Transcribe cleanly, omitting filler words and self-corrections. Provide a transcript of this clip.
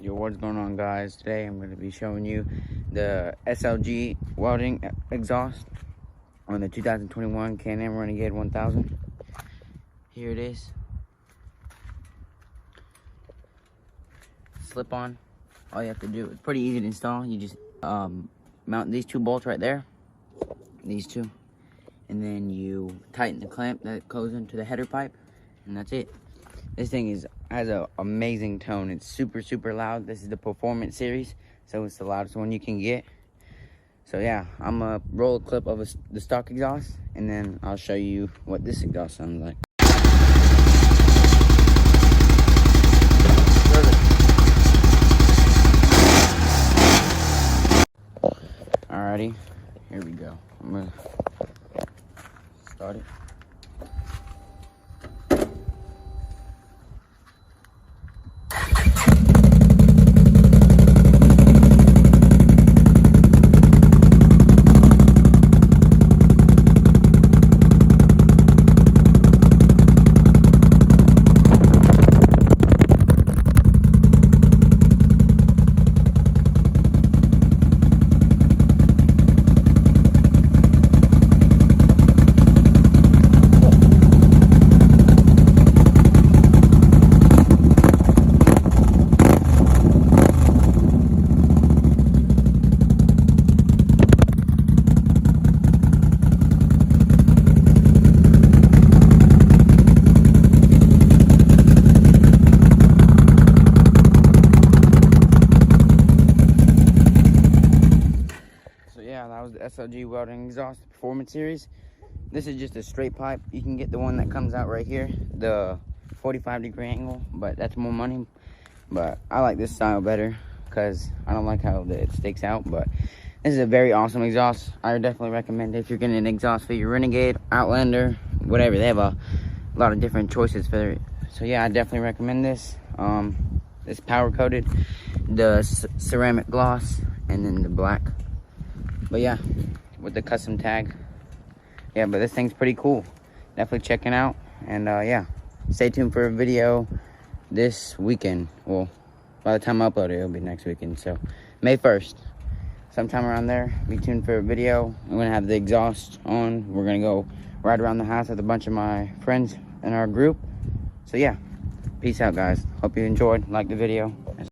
Yo, what's going on, guys? Today I'm going to be showing you the SLG Welding exhaust on the 2021 Can-Am Renegade 1000. Here it is. Slip on. All you have to do, it's pretty easy to install. You just mount these two bolts right there, these two, and then you tighten the clamp that goes into the header pipe, and that's it. This thing has an amazing tone. It's super loud. This is the Performance series, so it's the loudest one you can get. So yeah, I'm gonna roll a clip of the stock exhaust, and then I'll show you what this exhaust sounds like. Alrighty, here we go. I'm gonna start it. Yeah, that was the SLG Welding exhaust Performance series. This is just a straight pipe. You can get the one that comes out right here, the 45-degree angle, but that's more money. But I like this style better because I don't like how it sticks out. But this is a very awesome exhaust. I would definitely recommend it if you're getting an exhaust for your Renegade, Outlander, whatever. They have a lot of different choices for it. So yeah, I definitely recommend this. It's powder coated, the ceramic gloss, and then the black. But yeah, with the custom tag. Yeah, but this thing's pretty cool. Definitely checking out. And yeah, stay tuned for a video this weekend. Well, by the time I upload it, it'll be next weekend. So May 1st, sometime around there, be tuned for a video. I'm gonna have the exhaust on. We're gonna go ride around the house with a bunch of my friends in our group. So yeah, peace out, guys. Hope you enjoyed, like the video.